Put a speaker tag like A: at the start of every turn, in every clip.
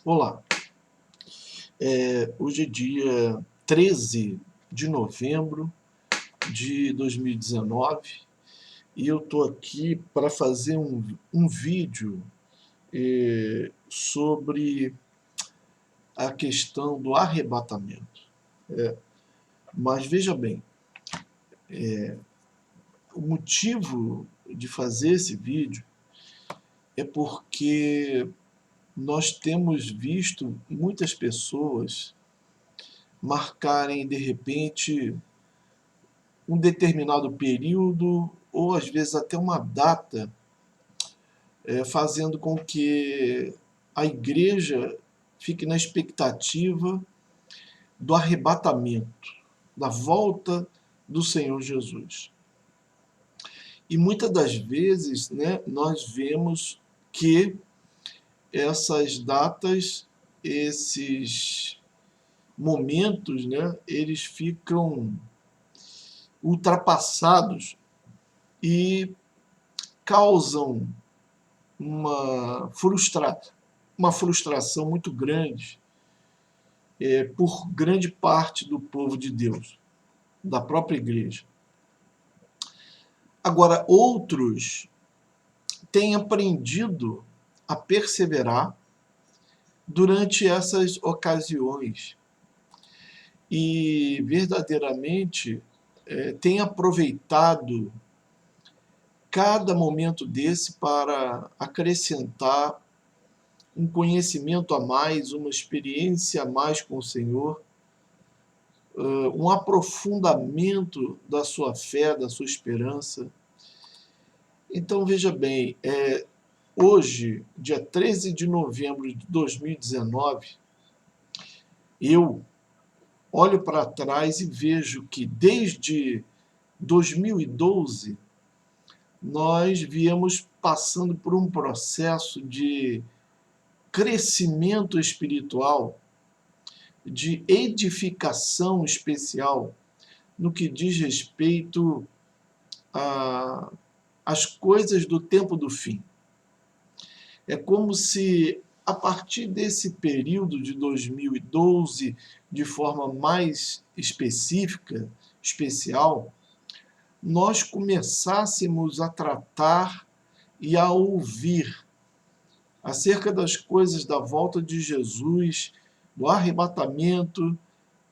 A: Olá, hoje é dia 13 de novembro de 2019 e eu estou aqui para fazer um vídeo sobre a questão do arrebatamento. Mas veja bem, o motivo de fazer esse vídeo é porque nós temos visto muitas pessoas marcarem, de repente, um determinado período, ou às vezes até uma data, fazendo com que a igreja fique na expectativa do arrebatamento, da volta do Senhor Jesus. E muitas das vezes, né, nós vemos que essas datas, esses momentos, né, eles ficam ultrapassados e causam uma frustração muito grande por grande parte do povo de Deus, da própria igreja. Agora, outros têm aprendido a perseverar durante essas ocasiões e verdadeiramente têm aproveitado cada momento desse para acrescentar um conhecimento a mais, uma experiência a mais com o Senhor, um aprofundamento da sua fé, da sua esperança. Então, veja bem, hoje, dia 13 de novembro de 2019, eu olho para trás e vejo que desde 2012 nós viemos passando por um processo de crescimento espiritual, de edificação especial no que diz respeito às coisas do tempo do fim. É como se, a partir desse período de 2012, de forma mais específica, especial, nós começássemos a tratar e a ouvir acerca das coisas da volta de Jesus, do arrebatamento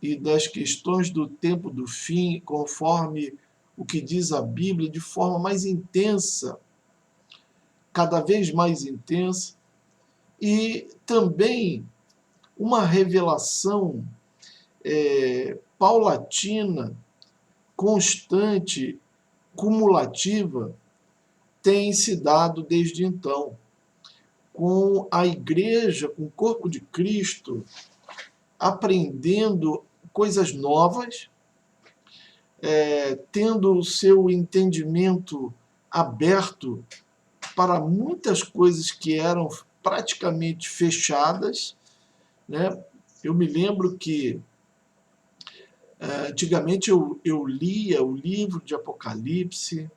A: e das questões do tempo do fim, conforme o que diz a Bíblia, de forma mais intensa, cada vez mais intensa, e também uma revelação paulatina, constante, cumulativa, tem se dado desde então, com a igreja, com o corpo de Cristo, aprendendo coisas novas, tendo o seu entendimento aberto para muitas coisas que eram praticamente fechadas, né? Eu me lembro que antigamente eu lia o livro de Apocalipse,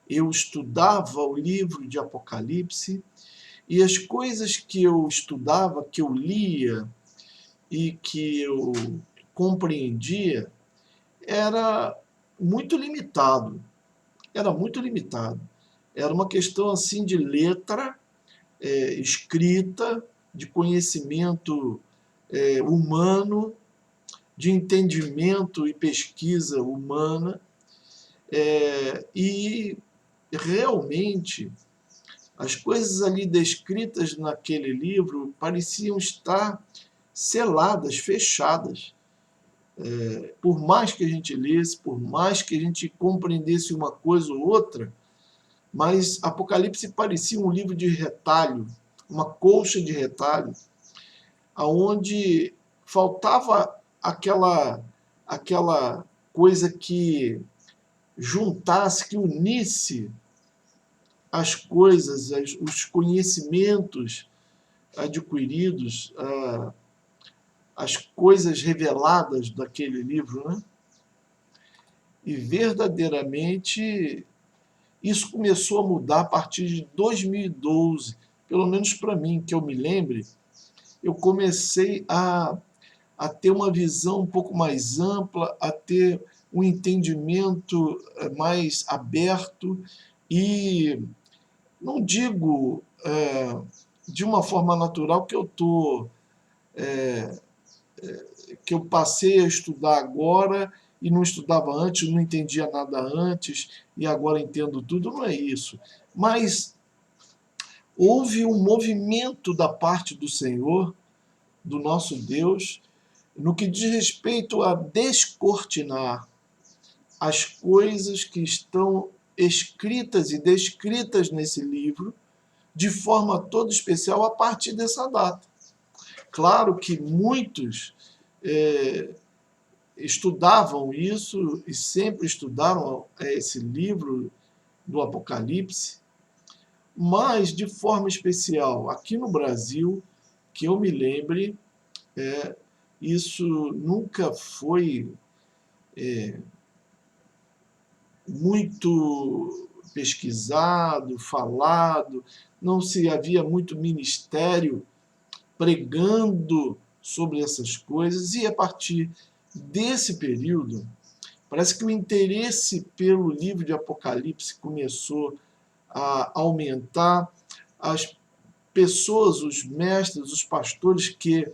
A: eu estudava o livro de Apocalipse, e as coisas que eu estudava, que eu lia e que eu compreendia, era muito limitado. Era muito limitado. Era uma questão assim de letra, escrita, de conhecimento humano, de entendimento e pesquisa humana, e realmente as coisas ali descritas naquele livro pareciam estar seladas, fechadas. Por mais que a gente lesse, por mais que a gente compreendesse uma coisa ou outra, mas Apocalipse parecia um livro de retalho, uma colcha de retalho, aonde faltava aquela coisa que juntasse, que unisse as coisas, os conhecimentos adquiridos, as coisas reveladas daquele livro, né? E verdadeiramente isso começou a mudar a partir de 2012, pelo menos para mim, que eu me lembre, eu comecei a ter uma visão um pouco mais ampla, a ter um entendimento mais aberto e não digo de uma forma natural que eu passei a estudar agora e não estudava antes, não entendia nada antes e agora entendo tudo, não é isso. Mas houve um movimento da parte do Senhor, do nosso Deus, no que diz respeito a descortinar as coisas que estão escritas e descritas nesse livro, de forma toda especial a partir dessa data. Claro que muitos estudavam isso e sempre estudaram esse livro do Apocalipse, mas de forma especial aqui no Brasil, que eu me lembre, isso nunca foi muito pesquisado, falado, não se havia muito ministério pregando sobre essas coisas, e a partir desse período, parece que o interesse pelo livro de Apocalipse começou a aumentar. As pessoas, os mestres, os pastores que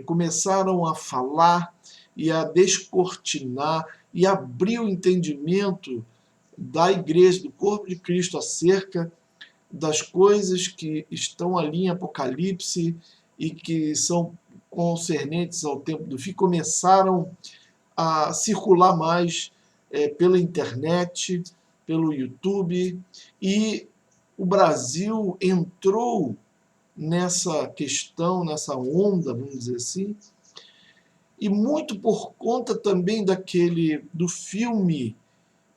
A: começaram a falar e a descortinar e abrir o entendimento da igreja, do corpo de Cristo, acerca das coisas que estão ali em Apocalipse e que são concernentes ao tempo do fim, começaram a circular mais pela internet, pelo YouTube, e o Brasil entrou nessa questão, nessa onda, vamos dizer assim, e muito por conta também do filme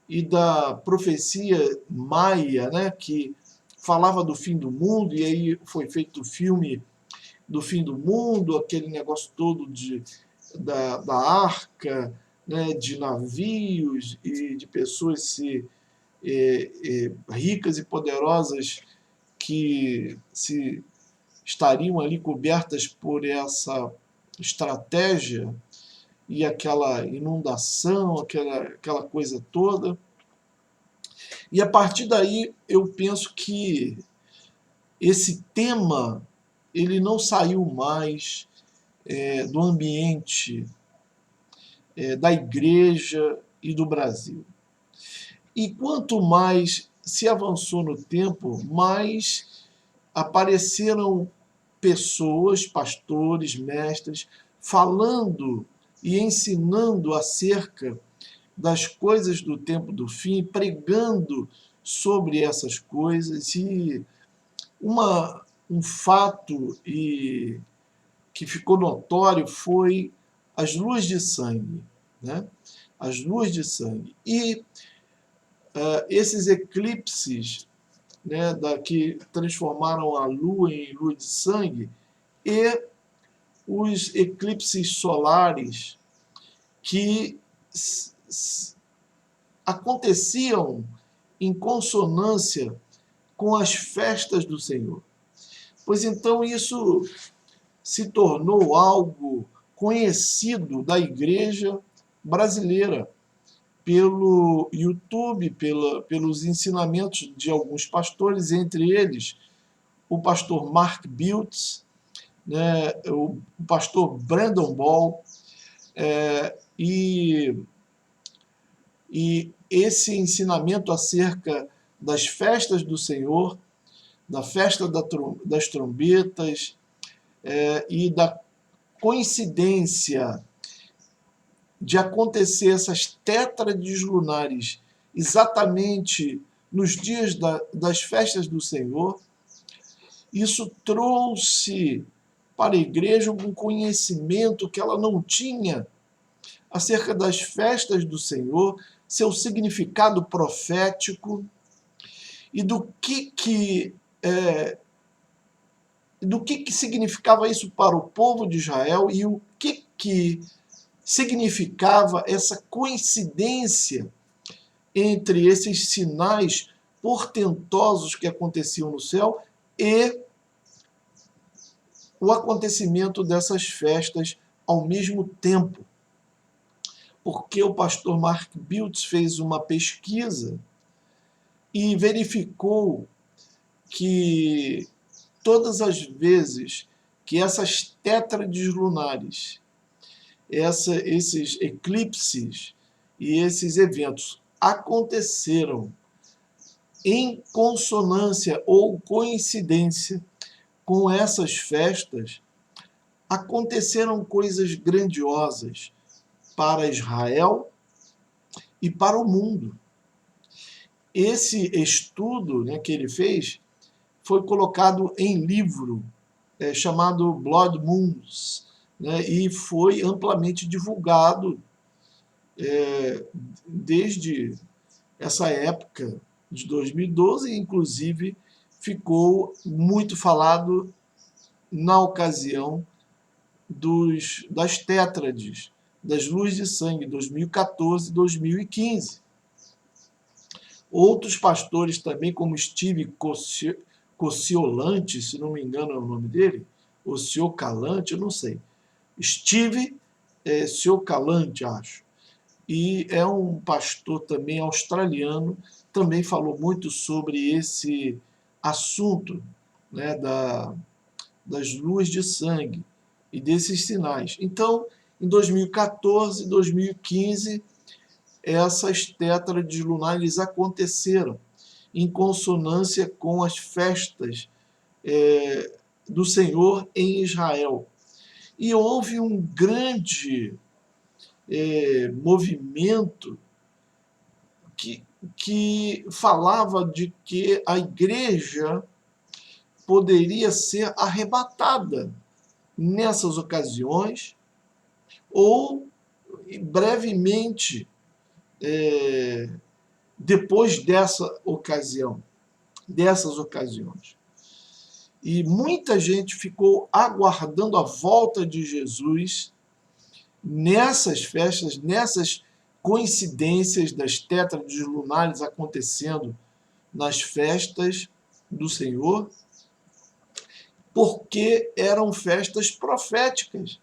A: e da profecia maia, né, que falava do fim do mundo, e aí foi feito o filme do fim do mundo, aquele negócio todo da arca, né, de navios e de pessoas ricas e poderosas que se estariam ali cobertas por essa estratégia e aquela inundação, aquela coisa toda. E a partir daí eu penso que esse tema ele não saiu mais do ambiente da igreja e do Brasil. E quanto mais se avançou no tempo, mais apareceram pessoas, pastores, mestres, falando e ensinando acerca das coisas do tempo do fim, pregando sobre essas coisas. E um fato que ficou notório foi as luas de sangue, né? As luas de sangue. E esses eclipses, né, que transformaram a lua em lua de sangue, e os eclipses solares que aconteciam em consonância com as festas do Senhor. Pois então isso se tornou algo conhecido da igreja brasileira, pelo YouTube, pelos ensinamentos de alguns pastores, entre eles o pastor Mark Biltz, né, o pastor Brandon Ball, e esse ensinamento acerca das festas do Senhor, da festa das trombetas e da coincidência de acontecer essas tétrades lunares exatamente nos dias das festas do Senhor, isso trouxe para a igreja um conhecimento que ela não tinha acerca das festas do Senhor, seu significado profético e do que significava isso para o povo de Israel e o que significava essa coincidência entre esses sinais portentosos que aconteciam no céu e o acontecimento dessas festas ao mesmo tempo, porque o pastor Mark Biltz fez uma pesquisa e verificou que todas as vezes que essas tétrades lunares, esses eclipses e esses eventos aconteceram em consonância ou coincidência com essas festas, aconteceram coisas grandiosas para Israel e para o mundo. Esse estudo, né, que ele fez foi colocado em livro chamado Blood Moons, né, e foi amplamente divulgado desde essa época de 2012, inclusive ficou muito falado na ocasião das tétrades, das luzes de sangue, 2014 e 2015. Outros pastores também, como Steve Cociolante, se não me engano é o nome dele, ou Ciocalante, eu não sei. Steve Ciocalante, acho. E é um pastor também australiano, também falou muito sobre esse assunto, né, das luzes de sangue e desses sinais. Então, em 2014, 2015, essas tétrades lunares aconteceram em consonância com as festas do Senhor em Israel. E houve um grande movimento que falava de que a igreja poderia ser arrebatada nessas ocasiões ou brevemente depois dessas ocasiões. E muita gente ficou aguardando a volta de Jesus nessas festas, nessas coincidências das tétrades lunares acontecendo nas festas do Senhor, porque eram festas proféticas,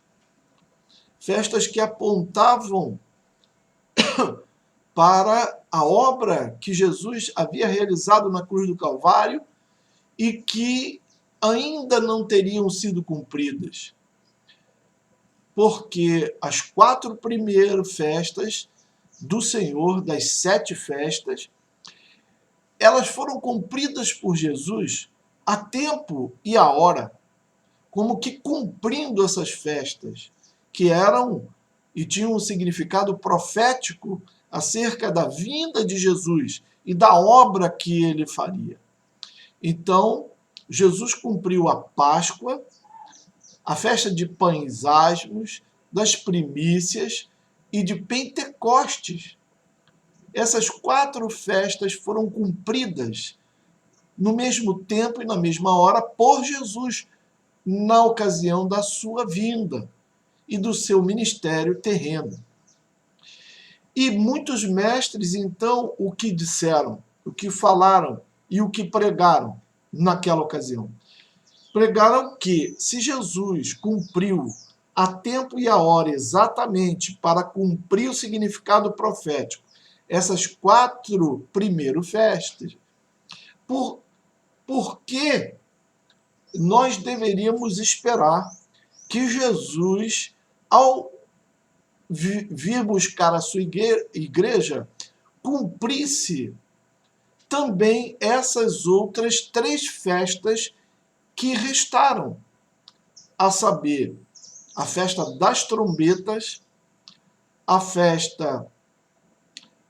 A: festas que apontavam para a obra que Jesus havia realizado na cruz do Calvário e que ainda não teriam sido cumpridas. Porque as 4 primeiras festas do Senhor, das 7 festas, elas foram cumpridas por Jesus a tempo e a hora, como que cumprindo essas festas, que eram e tinham um significado profético acerca da vinda de Jesus e da obra que ele faria. Então, Jesus cumpriu a Páscoa, a festa de pães asmos, das primícias e de Pentecostes. Essas 4 festas foram cumpridas no mesmo tempo e na mesma hora por Jesus, na ocasião da sua vinda e do seu ministério terreno. E muitos mestres, então, o que disseram, o que falaram e o que pregaram naquela ocasião? Pregaram que, se Jesus cumpriu a tempo e a hora exatamente para cumprir o significado profético, essas 4 primeiras festas, por que nós deveríamos esperar que Jesus, ao vir buscar a sua igreja, cumprisse também essas outras 3 festas que restaram, a saber, a festa das trombetas, a festa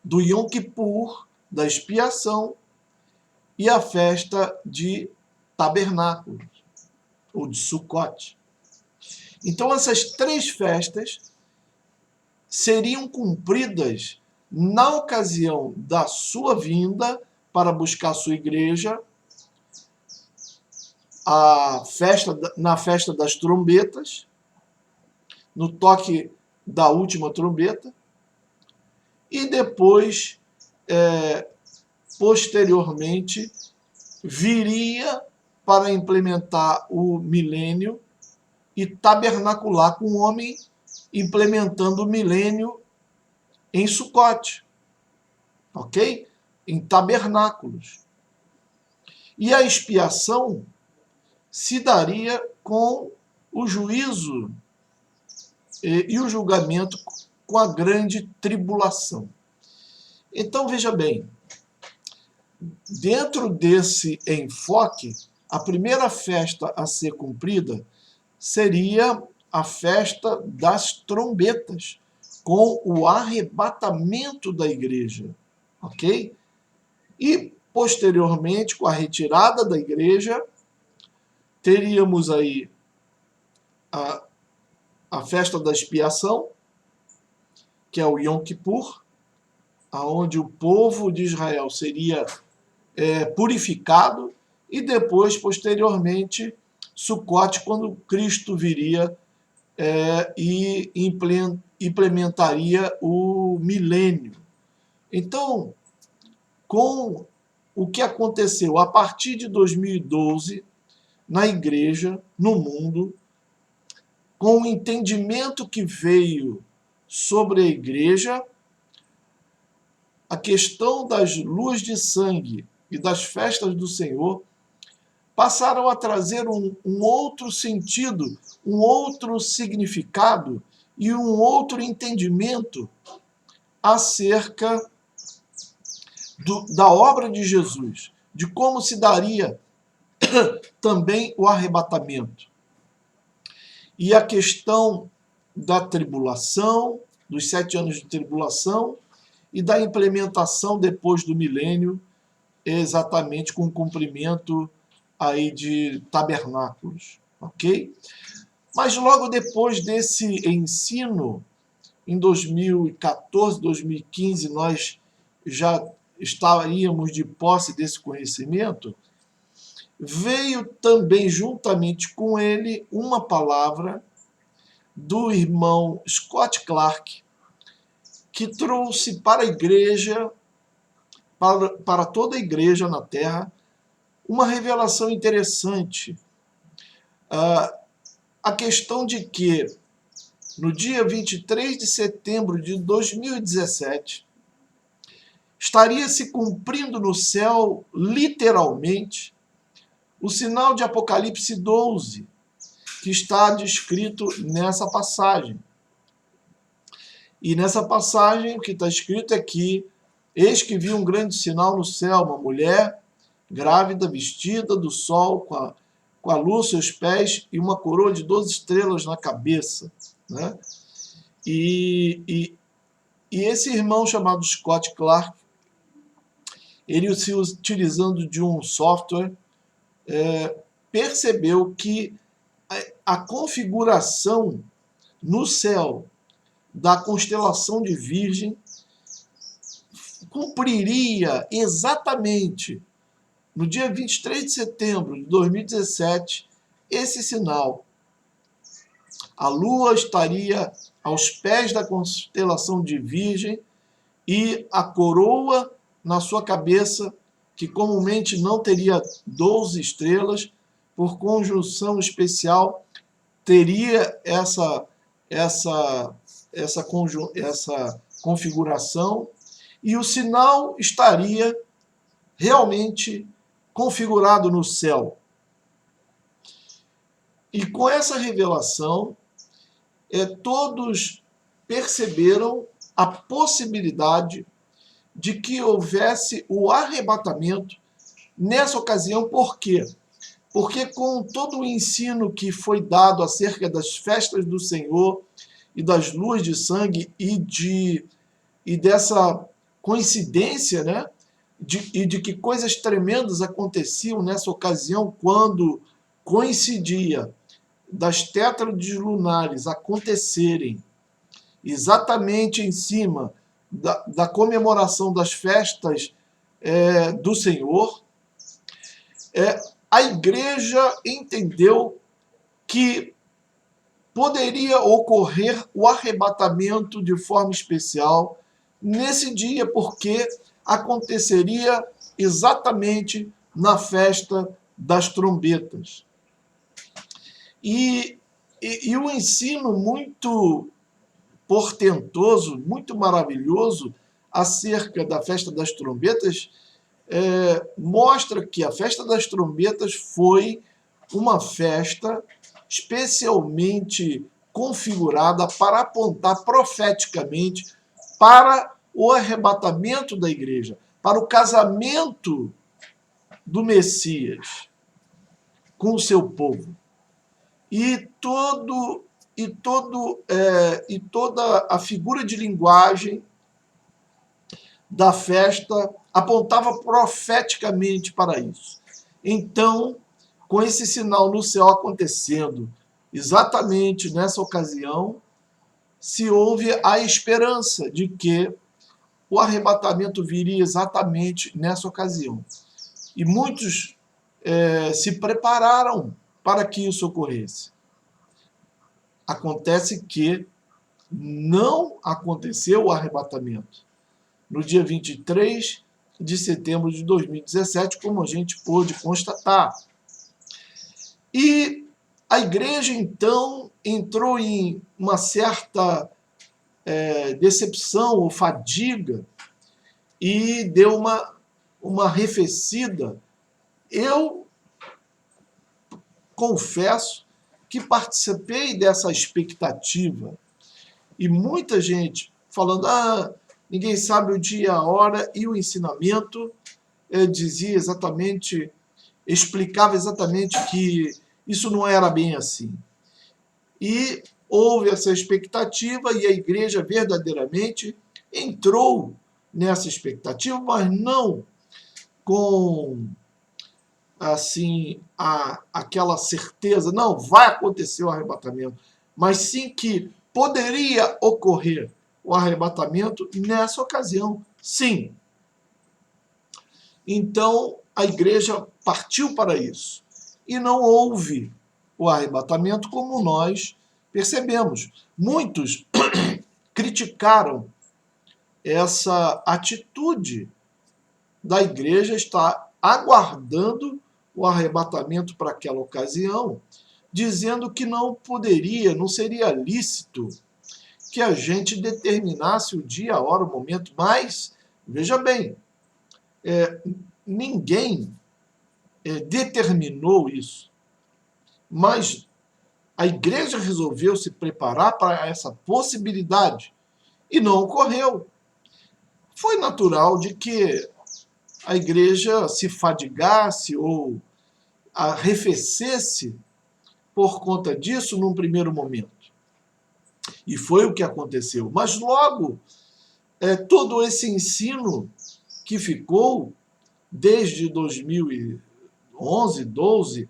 A: do Yom Kippur, da expiação, e a festa de tabernáculos, ou de Sukkot. Então, essas 3 festas seriam cumpridas na ocasião da sua vinda para buscar a sua igreja, na festa das trombetas, no toque da última trombeta, e depois, posteriormente, viria para implementar o milênio e tabernacular com o homem, implementando o milênio em Sucote, ok? Em tabernáculos. E a expiação se daria com o juízo e o julgamento com a grande tribulação. Então, veja bem, dentro desse enfoque, a primeira festa a ser cumprida seria a festa das trombetas, com o arrebatamento da igreja, ok? E, posteriormente, com a retirada da igreja, teríamos aí a festa da expiação, que é o Yom Kippur, onde o povo de Israel seria purificado, e depois, posteriormente, Sucote, quando Cristo viria e implementaria o milênio. Então, com o que aconteceu a partir de 2012 na igreja, no mundo, com o entendimento que veio sobre a igreja, a questão das luas de sangue e das festas do Senhor passaram a trazer um outro sentido, um outro significado e um outro entendimento acerca da obra de Jesus, de como se daria também o arrebatamento. E a questão da tribulação, dos 7 anos de tribulação e da implementação depois do milênio, exatamente com o cumprimento aí de tabernáculos, ok? Mas logo depois desse ensino, em 2014, 2015, nós já estaríamos de posse desse conhecimento, veio também juntamente com ele uma palavra do irmão Scott Clark, que trouxe para a igreja, para toda a igreja na Terra, uma revelação interessante. A questão de que, no dia 23 de setembro de 2017, estaria se cumprindo no céu, literalmente, o sinal de Apocalipse 12, que está descrito nessa passagem. E nessa passagem, o que está escrito é que eis que vi um grande sinal no céu, uma mulher grávida, vestida do sol, com a luz aos seus pés e uma coroa de 12 estrelas na cabeça. Né? E esse irmão chamado Scott Clark, ele se utilizando de um software, percebeu que a configuração no céu da constelação de Virgem cumpriria exatamente no dia 23 de setembro de 2017 esse sinal. A lua estaria aos pés da constelação de Virgem e a coroa na sua cabeça, que comumente não teria 12 estrelas, por conjunção especial, teria essa configuração, e o sinal estaria realmente configurado no céu. E com essa revelação, todos perceberam a possibilidade de que houvesse o arrebatamento nessa ocasião. Por quê? Porque com todo o ensino que foi dado acerca das festas do Senhor e das luas de sangue e dessa coincidência, né, de que coisas tremendas aconteciam nessa ocasião, quando coincidia das tétrades lunares acontecerem exatamente em cima da comemoração das festas do Senhor, a igreja entendeu que poderia ocorrer o arrebatamento de forma especial nesse dia, porque aconteceria exatamente na festa das trombetas. E E um ensino muito portentoso, muito maravilhoso acerca da festa das trombetas, mostra que a festa das trombetas foi uma festa especialmente configurada para apontar profeticamente para o arrebatamento da igreja, para o casamento do Messias com o seu povo. E toda a figura de linguagem da festa apontava profeticamente para isso. Então, com esse sinal no céu acontecendo exatamente nessa ocasião, se houve a esperança de que o arrebatamento viria exatamente nessa ocasião. E muitos se prepararam para que isso ocorresse. Acontece que não aconteceu o arrebatamento no dia 23 de setembro de 2017, como a gente pôde constatar. E a igreja, então, entrou em uma certa decepção ou fadiga e deu uma arrefecida. Eu confesso que participei dessa expectativa e muita gente falando, ninguém sabe o dia, a hora, e o ensinamento dizia exatamente, explicava exatamente que isso não era bem assim. E houve essa expectativa e a igreja verdadeiramente entrou nessa expectativa, mas não com assim aquela certeza, não, vai acontecer o arrebatamento, mas sim que poderia ocorrer o arrebatamento nessa ocasião, sim. Então, a igreja partiu para isso. E não houve o arrebatamento como nós percebemos. Muitos criticaram essa atitude da igreja estar aguardando o arrebatamento para aquela ocasião, dizendo que não poderia, não seria lícito que a gente determinasse o dia, a hora, o momento, mas, veja bem, ninguém determinou isso, mas a igreja resolveu se preparar para essa possibilidade e não ocorreu. Foi natural de que a igreja se fadigasse ou arrefecesse por conta disso num primeiro momento. E foi o que aconteceu. Mas logo, todo esse ensino que ficou desde 2011, 12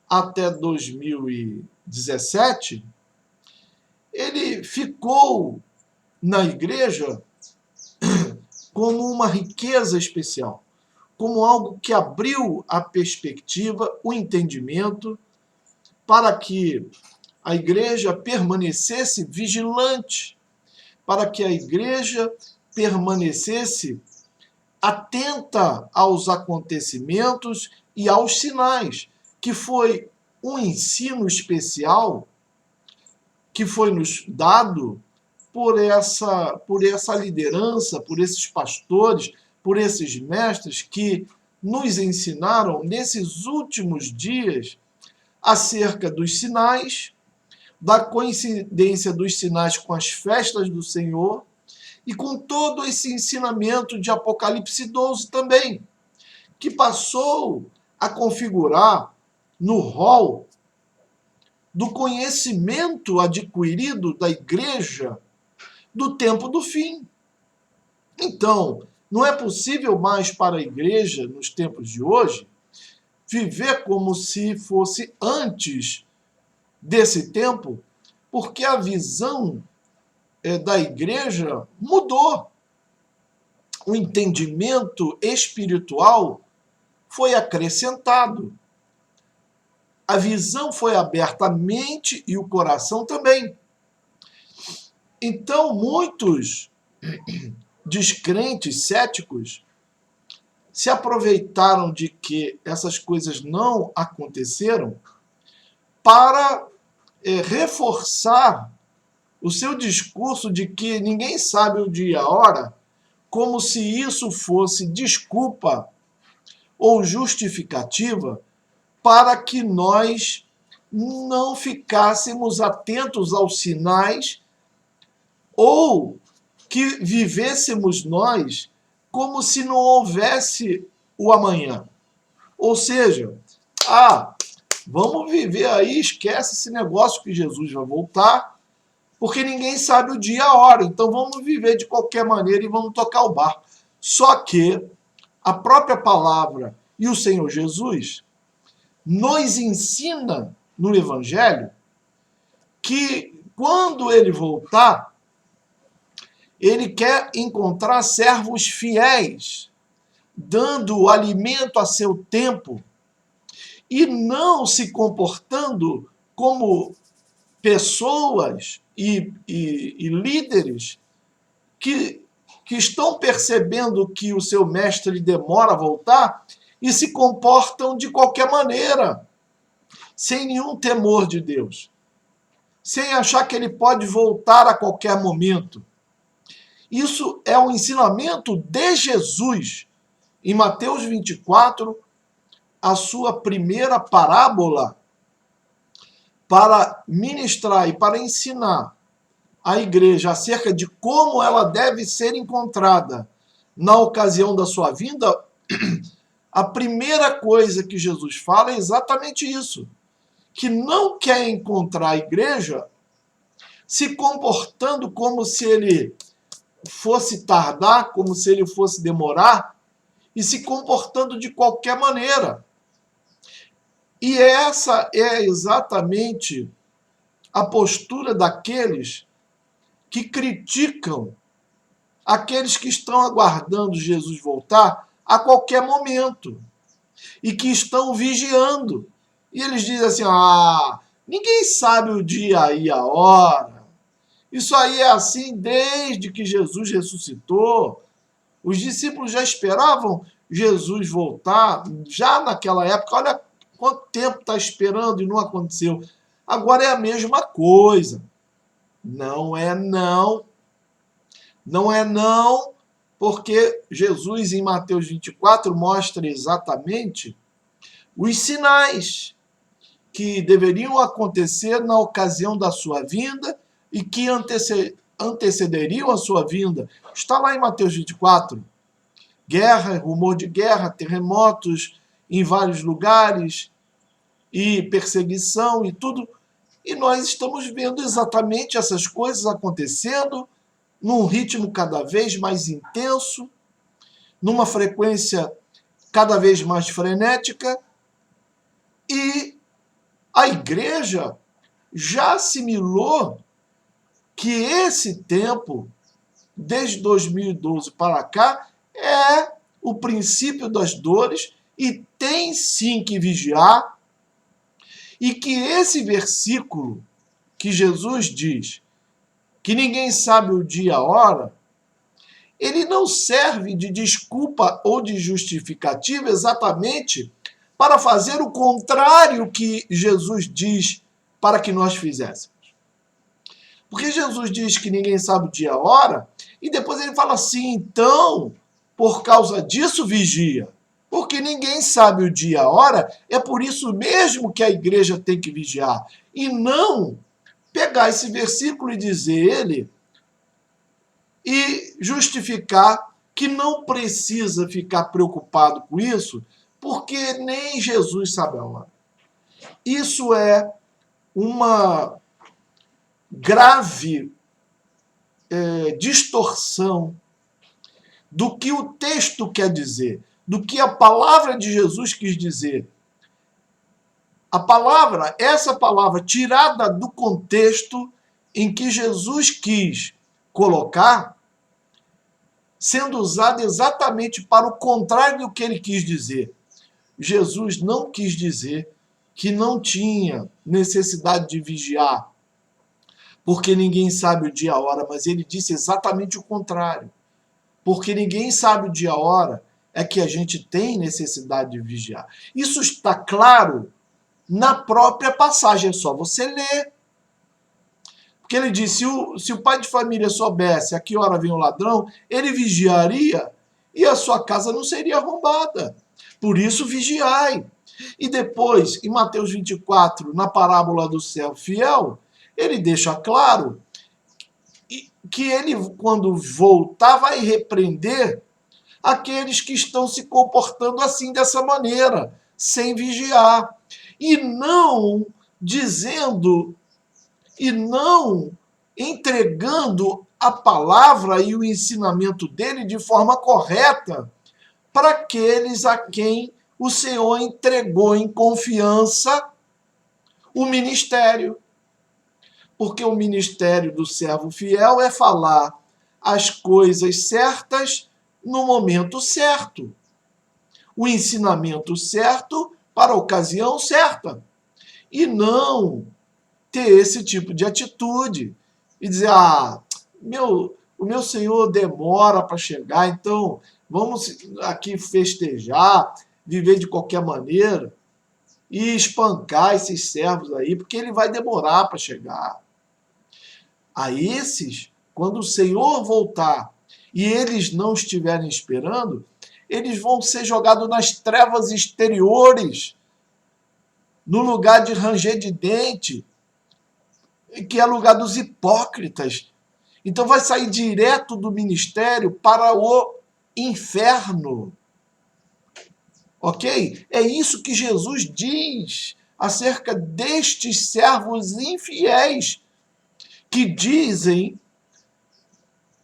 A: até 2017, ele ficou na igreja como uma riqueza especial, como algo que abriu a perspectiva, o entendimento, para que a igreja permanecesse vigilante, para que a igreja permanecesse atenta aos acontecimentos e aos sinais, que foi um ensino especial que foi nos dado por essa liderança, por esses pastores, por esses mestres que nos ensinaram nesses últimos dias acerca dos sinais, da coincidência dos sinais com as festas do Senhor e com todo esse ensinamento de Apocalipse 12 também, que passou a configurar no rol do conhecimento adquirido da igreja do tempo do fim. Então, não é possível mais para a igreja, nos tempos de hoje, viver como se fosse antes desse tempo, porque a visão da igreja mudou. O entendimento espiritual foi acrescentado. A visão foi aberta, a mente e o coração também. Então, muitos descrentes, céticos, se aproveitaram de que essas coisas não aconteceram para reforçar o seu discurso de que ninguém sabe o dia e a hora, como se isso fosse desculpa ou justificativa para que nós não ficássemos atentos aos sinais ou que vivêssemos nós como se não houvesse o amanhã. Ou seja, vamos viver aí, esquece esse negócio que Jesus vai voltar, porque ninguém sabe o dia e a hora, então vamos viver de qualquer maneira e vamos tocar o barco. Só que a própria palavra e o Senhor Jesus nos ensina no Evangelho que quando ele voltar, ele quer encontrar servos fiéis, dando alimento a seu tempo e não se comportando como pessoas e líderes que estão percebendo que o seu mestre demora a voltar e se comportam de qualquer maneira, sem nenhum temor de Deus, sem achar que ele pode voltar a qualquer momento. Isso é o ensinamento de Jesus. Em Mateus 24, a sua primeira parábola para ministrar e para ensinar a igreja acerca de como ela deve ser encontrada na ocasião da sua vinda, a primeira coisa que Jesus fala é exatamente isso, que não quer encontrar a igreja se comportando como se ele fosse tardar, como se ele fosse demorar, e se comportando de qualquer maneira. E essa é exatamente a postura daqueles que criticam aqueles que estão aguardando Jesus voltar a qualquer momento e que estão vigiando. E eles dizem assim, ninguém sabe o dia e a hora. Isso aí é assim desde que Jesus ressuscitou. Os discípulos já esperavam Jesus voltar, já naquela época. Olha quanto tempo está esperando e não aconteceu. Agora é a mesma coisa. Não é não. Não é não, porque Jesus em Mateus 24 mostra exatamente os sinais que deveriam acontecer na ocasião da sua vinda e que antecederiam a sua vinda. Está lá em Mateus 24. Guerra, rumor de guerra, terremotos em vários lugares e perseguição e tudo. E nós estamos vendo exatamente essas coisas acontecendo num ritmo cada vez mais intenso, numa frequência cada vez mais frenética, e a igreja já assimilou que esse tempo, desde 2012 para cá, é o princípio das dores e tem sim que vigiar, e que esse versículo que Jesus diz que ninguém sabe o dia e a hora, ele não serve de desculpa ou de justificativa exatamente para fazer o contrário que Jesus diz para que nós fizéssemos. Porque Jesus diz que ninguém sabe o dia e a hora, e depois ele fala assim, então, por causa disso vigia. Porque ninguém sabe o dia e a hora, é por isso mesmo que a igreja tem que vigiar. E não pegar esse versículo e dizer ele e justificar que não precisa ficar preocupado com isso, porque nem Jesus sabe a hora. Isso é uma grave distorção do que o texto quer dizer, do que a palavra de Jesus quis dizer. A palavra, essa palavra tirada do contexto em que Jesus quis colocar, sendo usada exatamente para o contrário do que ele quis dizer. Jesus não quis dizer que não tinha necessidade de vigiar, porque ninguém sabe o dia e a hora, mas ele disse exatamente o contrário. Porque ninguém sabe o dia e a hora, é que a gente tem necessidade de vigiar. Isso está claro na própria passagem, é só você ler. Porque ele disse, se o pai de família soubesse a que hora vem o ladrão, ele vigiaria e a sua casa não seria arrombada. Por isso, vigiai. E depois, em Mateus 24, na parábola do servo fiel, ele deixa claro que ele, quando voltar, vai repreender aqueles que estão se comportando assim, dessa maneira, sem vigiar. E não dizendo, e não entregando a palavra e o ensinamento dele de forma correta para aqueles a quem o Senhor entregou em confiança o ministério. Porque o ministério do servo fiel é falar as coisas certas no momento certo. O ensinamento certo para a ocasião certa. E não ter esse tipo de atitude e dizer, o meu Senhor demora para chegar, então vamos aqui festejar, viver de qualquer maneira e espancar esses servos aí, porque ele vai demorar para chegar. A esses, quando o Senhor voltar e eles não estiverem esperando, eles vão ser jogados nas trevas exteriores, no lugar de ranger de dente, que é lugar dos hipócritas. Então vai sair direto do ministério para o inferno. Ok? É isso que Jesus diz acerca destes servos infiéis, que dizem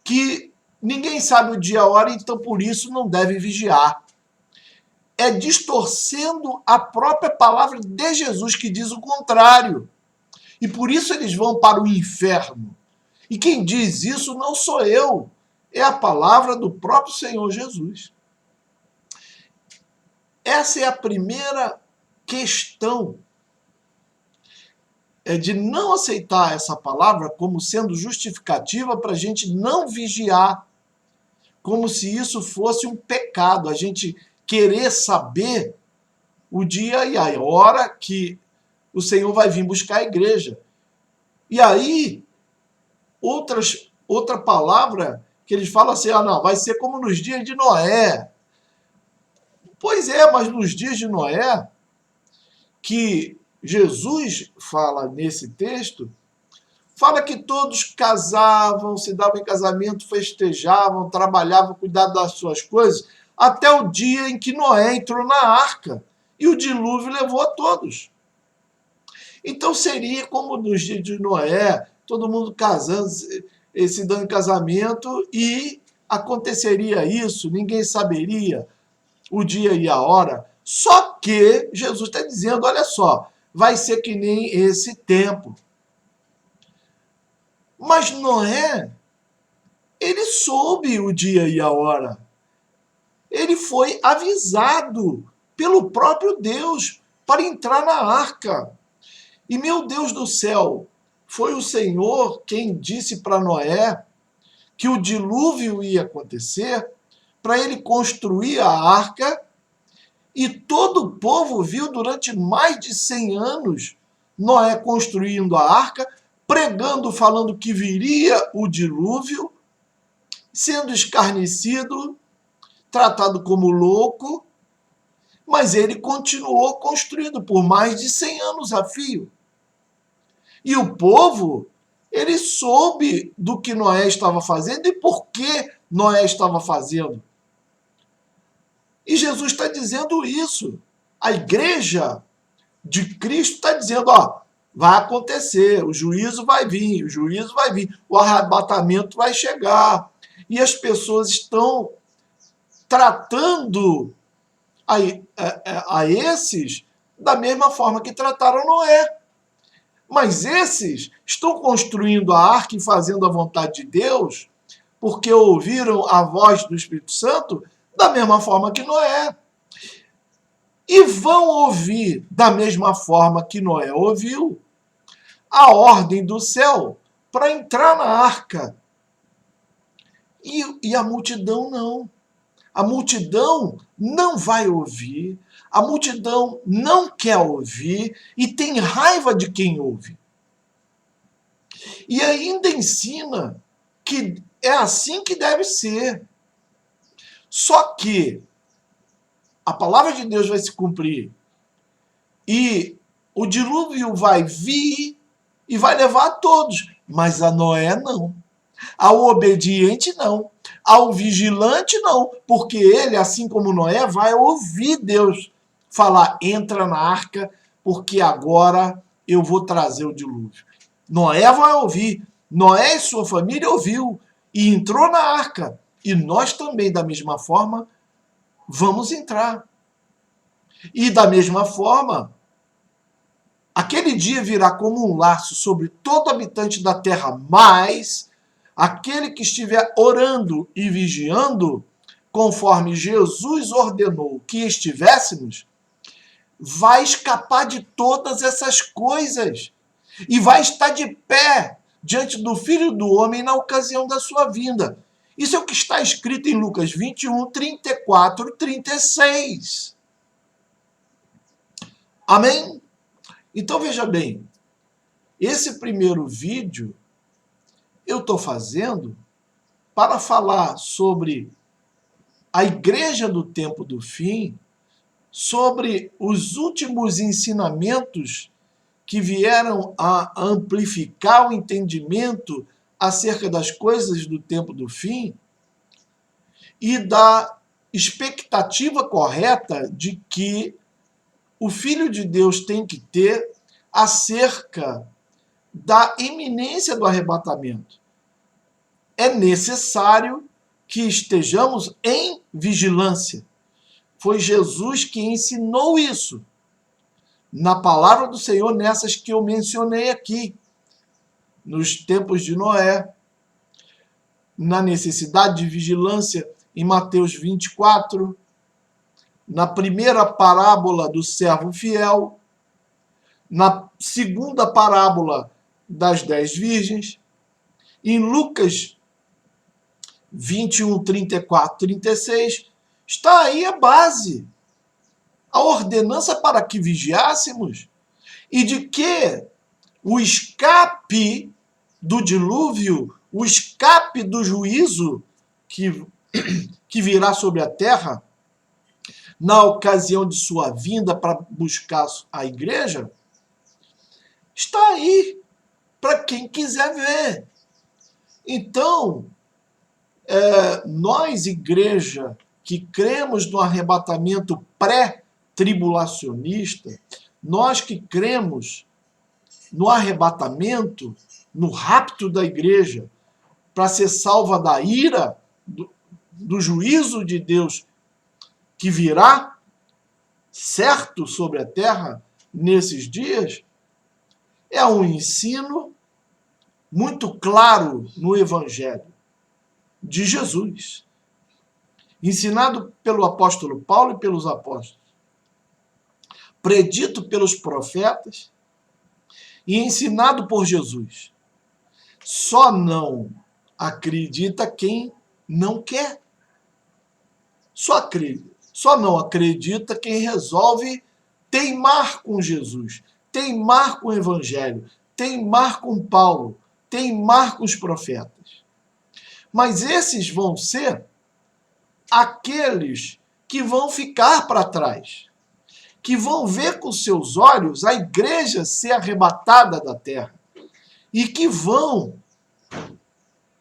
A: que ninguém sabe o dia e a hora, então por isso não deve vigiar. É distorcendo a própria palavra de Jesus, que diz o contrário. E por isso eles vão para o inferno. E quem diz isso não sou eu, é a palavra do próprio Senhor Jesus. Essa é a primeira questão, é de não aceitar essa palavra como sendo justificativa para a gente não vigiar, como se isso fosse um pecado, a gente querer saber o dia e a hora que o Senhor vai vir buscar a igreja. E aí, outra palavra que eles falam assim, não, vai ser como nos dias de Noé. Pois é, mas nos dias de Noé, que Jesus fala nesse texto, fala que todos casavam, se davam em casamento, festejavam, trabalhavam, cuidavam das suas coisas, até o dia em que Noé entrou na arca e o dilúvio levou a todos. Então seria como nos dias de Noé, todo mundo casando, se dando em casamento, e aconteceria isso, ninguém saberia o dia e a hora. Só que Jesus está dizendo, olha só, vai ser que nem esse tempo. Mas Noé, ele soube o dia e a hora. Ele foi avisado pelo próprio Deus para entrar na arca. E meu Deus do céu, foi o Senhor quem disse para Noé que o dilúvio ia acontecer, para ele construir a arca, e todo o povo viu durante mais de 100 anos Noé construindo a arca, pregando, falando que viria o dilúvio, sendo escarnecido, tratado como louco, mas ele continuou construindo por mais de 100 anos a fio. E o povo, ele soube do que Noé estava fazendo e por que Noé estava fazendo. E Jesus está dizendo isso. A igreja de Cristo está dizendo, vai acontecer, o juízo vai vir, o arrebatamento vai chegar. E as pessoas estão tratando a esses da mesma forma que trataram Noé. Mas esses estão construindo a arca e fazendo a vontade de Deus porque ouviram a voz do Espírito Santo da mesma forma que Noé. E vão ouvir da mesma forma que Noé ouviu a ordem do céu para entrar na arca. E a multidão não. A multidão não vai ouvir, a multidão não quer ouvir e tem raiva de quem ouve. E ainda ensina que é assim que deve ser. Só que a palavra de Deus vai se cumprir e o dilúvio vai vir e vai levar a todos, mas a Noé não. Ao obediente não. Ao vigilante não, porque ele, assim como Noé, vai ouvir Deus falar: entra na arca, porque agora eu vou trazer o dilúvio. Noé vai ouvir. Noé e sua família ouviu e entrou na arca. E nós também, da mesma forma, vamos entrar. E da mesma forma, aquele dia virá como um laço sobre todo habitante da terra, mas aquele que estiver orando e vigiando, conforme Jesus ordenou que estivéssemos, vai escapar de todas essas coisas e vai estar de pé diante do Filho do Homem na ocasião da sua vinda. Isso é o que está escrito em Lucas 21, 34, 36. Amém? Então veja bem, esse primeiro vídeo eu estou fazendo para falar sobre a igreja do tempo do fim, sobre os últimos ensinamentos que vieram a amplificar o entendimento acerca das coisas do tempo do fim e da expectativa correta de que o Filho de Deus tem que ter acerca da iminência do arrebatamento. É necessário que estejamos em vigilância. Foi Jesus que ensinou isso na palavra do Senhor, nessas que eu mencionei aqui, nos tempos de Noé, na necessidade de vigilância em Mateus 24, na primeira parábola do servo fiel, na segunda parábola das 10 virgens, em Lucas 21, 34, 36, está aí a base, a ordenança para que vigiássemos e de que o escape do dilúvio, o escape do juízo que virá sobre a terra na ocasião de sua vinda para buscar a igreja, está aí para quem quiser ver. Então, nós, igreja, que cremos no arrebatamento pré-tribulacionista, nós que cremos no arrebatamento, no rapto da igreja, para ser salva da ira, do juízo de Deus que virá, certo, sobre a terra, nesses dias, é um ensino muito claro no Evangelho de Jesus, ensinado pelo apóstolo Paulo e pelos apóstolos, predito pelos profetas e ensinado por Jesus. Só não acredita quem não quer. Só não acredita quem resolve teimar com Jesus, teimar com o Evangelho, teimar com Paulo, teimar com os profetas. Mas esses vão ser aqueles que vão ficar para trás, que vão ver com seus olhos a igreja ser arrebatada da terra e que vão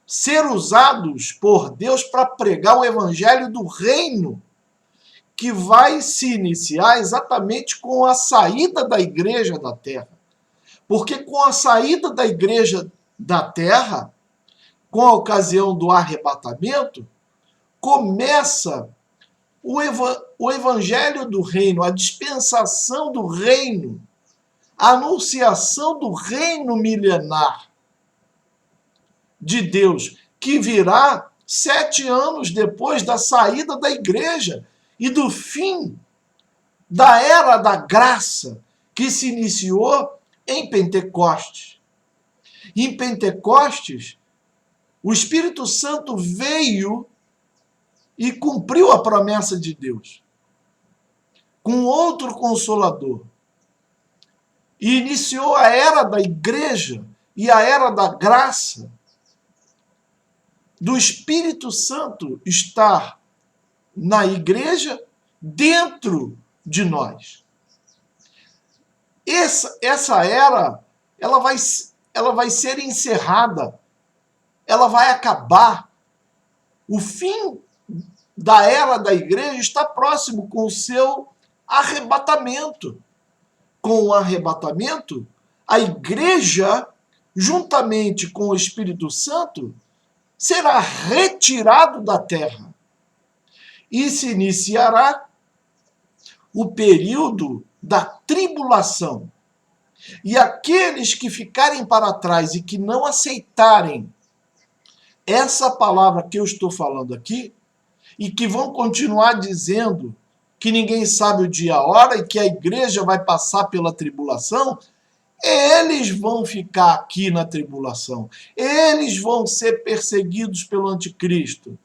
A: ser usados por Deus para pregar o evangelho do reino, que vai se iniciar exatamente com a saída da igreja da terra. Porque com a saída da igreja da terra, com a ocasião do arrebatamento, começa o evangelho do reino, a dispensação do reino, a anunciação do reino milenar de Deus, que virá 7 anos depois da saída da igreja e do fim da era da graça, que se iniciou em Pentecostes. Em Pentecostes, o Espírito Santo veio e cumpriu a promessa de Deus com outro Consolador. E iniciou a era da igreja, e a era da graça, do Espírito Santo estar na igreja, dentro de nós. Essa era, ela vai ser encerrada, ela vai acabar. O fim da era da igreja está próximo com o seu arrebatamento. Com o arrebatamento, a igreja, juntamente com o Espírito Santo, será retirado da terra e se iniciará o período da tribulação. E aqueles que ficarem para trás e que não aceitarem essa palavra que eu estou falando aqui, e que vão continuar dizendo que ninguém sabe o dia e a hora e que a igreja vai passar pela tribulação, eles vão ficar aqui na tribulação. Eles vão ser perseguidos pelo anticristo.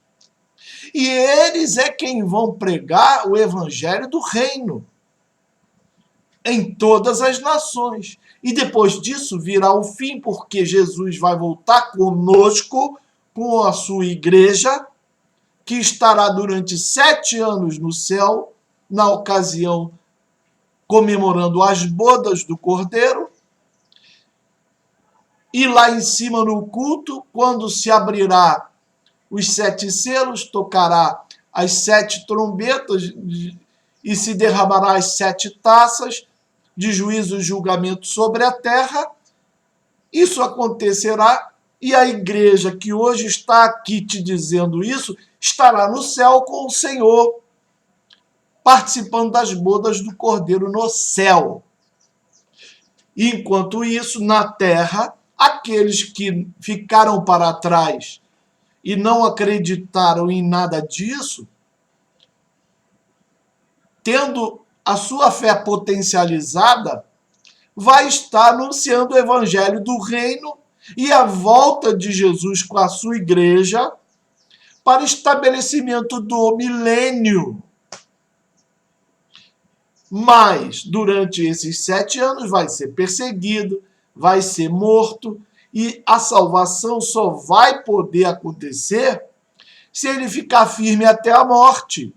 A: E eles é quem vão pregar o evangelho do reino em todas as nações. E depois disso virá o fim, porque Jesus vai voltar conosco, com a sua igreja, que estará durante 7 anos no céu, na ocasião comemorando as bodas do Cordeiro. E lá em cima no culto, quando se abrirá os 7 selos, tocará as 7 trombetas e se derramará as 7 taças de juízo e julgamento sobre a terra. Isso acontecerá e a igreja que hoje está aqui te dizendo isso estará no céu com o Senhor, participando das bodas do Cordeiro no céu. Enquanto isso, na terra, aqueles que ficaram para trás e não acreditaram em nada disso, tendo a sua fé potencializada, vai estar anunciando o evangelho do reino e a volta de Jesus com a sua igreja para estabelecimento do milênio. Mas, durante esses 7 anos, vai ser perseguido, vai ser morto, e a salvação só vai poder acontecer se ele ficar firme até a morte,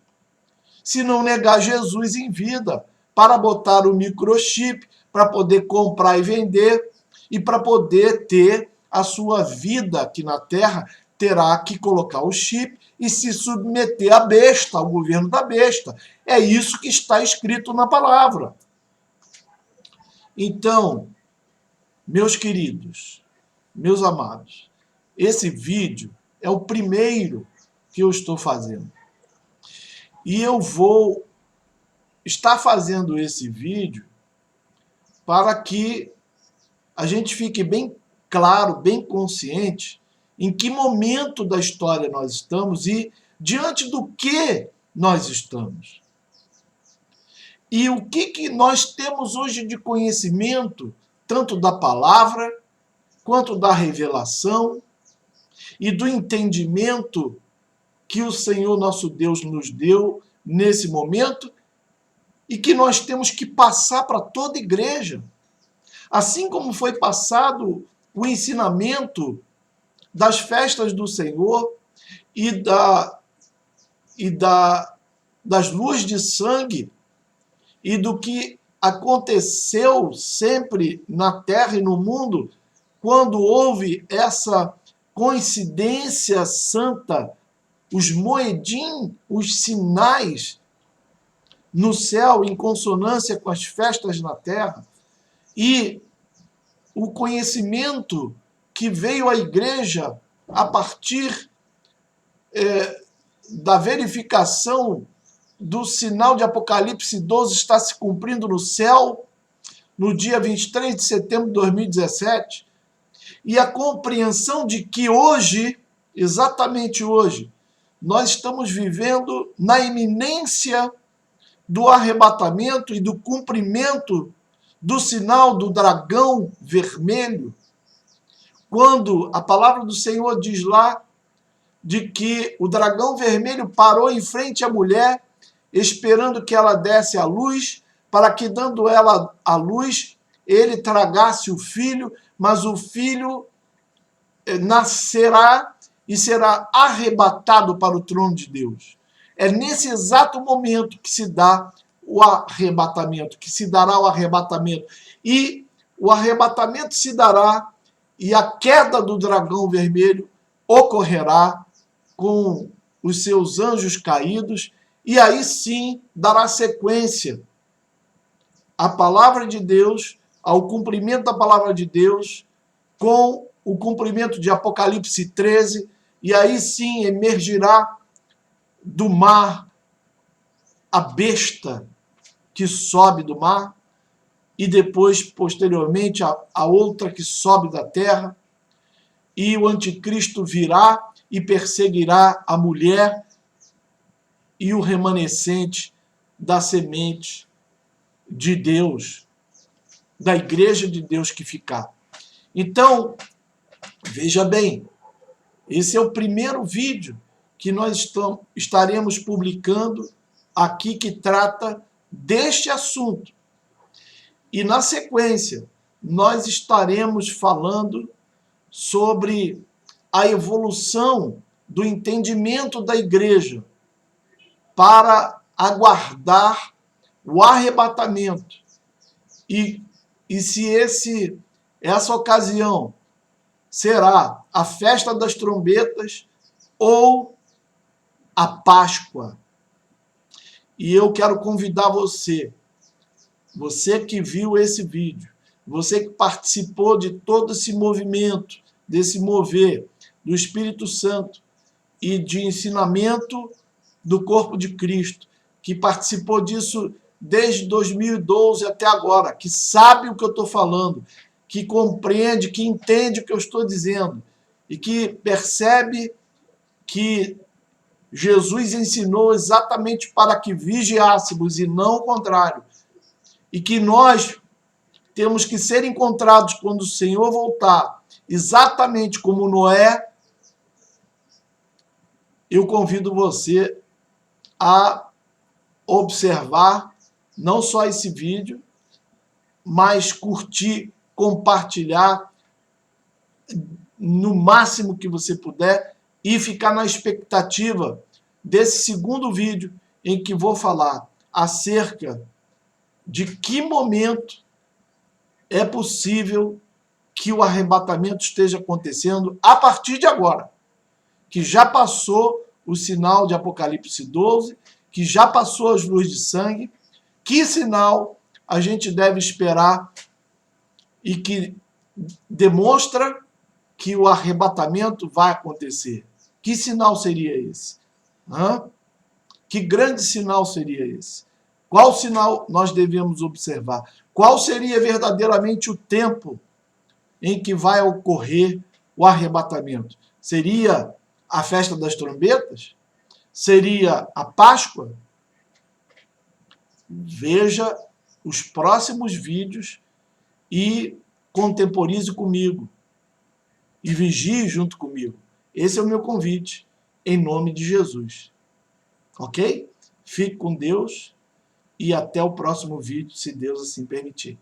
A: se não negar Jesus em vida, para botar o microchip, para poder comprar e vender, e para poder ter a sua vida aqui na Terra, terá que colocar o chip e se submeter à besta, ao governo da besta. É isso que está escrito na palavra. Então, meus queridos, meus amados, esse vídeo é o primeiro que eu estou fazendo. E eu vou estar fazendo esse vídeo para que a gente fique bem claro, bem consciente em que momento da história nós estamos e diante do que nós estamos. E o que nós temos hoje de conhecimento, tanto da palavra, quanto da revelação e do entendimento que o Senhor nosso Deus nos deu nesse momento e que nós temos que passar para toda a igreja. Assim como foi passado o ensinamento das festas do Senhor e das luas de sangue e do que aconteceu sempre na terra e no mundo quando houve essa coincidência santa, os moedim, os sinais no céu em consonância com as festas na terra, e o conhecimento que veio à igreja a partir da verificação do sinal de Apocalipse 12 está se cumprindo no céu, no dia 23 de setembro de 2017, e a compreensão de que hoje, exatamente hoje, nós estamos vivendo na iminência do arrebatamento e do cumprimento do sinal do dragão vermelho, quando a palavra do Senhor diz lá de que o dragão vermelho parou em frente à mulher, esperando que ela desse a luz, para que, dando ela a luz, ele tragasse o filho, mas o Filho nascerá e será arrebatado para o trono de Deus. É nesse exato momento que se dá o arrebatamento, que se dará o arrebatamento. E o arrebatamento se dará e a queda do dragão vermelho ocorrerá com os seus anjos caídos, e aí sim dará sequência à palavra de Deus, ao cumprimento da palavra de Deus, com o cumprimento de Apocalipse 13, e aí sim emergirá do mar a besta que sobe do mar, e depois, posteriormente, a outra que sobe da terra, e o anticristo virá e perseguirá a mulher e o remanescente da semente de Deus, da igreja de Deus que ficar. Então, veja bem, esse é o primeiro vídeo que nós estaremos publicando aqui que trata deste assunto. E na sequência, nós estaremos falando sobre a evolução do entendimento da igreja para aguardar o arrebatamento. E se essa ocasião será a festa das trombetas ou a Páscoa. E eu quero convidar você que viu esse vídeo, você que participou de todo esse movimento, desse mover do Espírito Santo e de ensinamento do corpo de Cristo, que participou disso desde 2012 até agora, que sabe o que eu estou falando, que compreende, que entende o que eu estou dizendo e que percebe que Jesus ensinou exatamente para que vigiássemos e não o contrário, e que nós temos que ser encontrados quando o Senhor voltar, exatamente como Noé. Eu convido você a observar não só esse vídeo, mas curtir, compartilhar no máximo que você puder e ficar na expectativa desse segundo vídeo em que vou falar acerca de que momento é possível que o arrebatamento esteja acontecendo a partir de agora, que já passou o sinal de Apocalipse 12, que já passou as luzes de sangue, que sinal a gente deve esperar e que demonstra que o arrebatamento vai acontecer. Que sinal seria esse? Que grande sinal seria esse? Qual sinal nós devemos observar? Qual seria verdadeiramente o tempo em que vai ocorrer o arrebatamento? Seria a festa das trombetas? Seria a Páscoa? Veja os próximos vídeos e contemporize comigo. E vigie junto comigo. Esse é o meu convite, em nome de Jesus. Ok? Fique com Deus e até o próximo vídeo, se Deus assim permitir.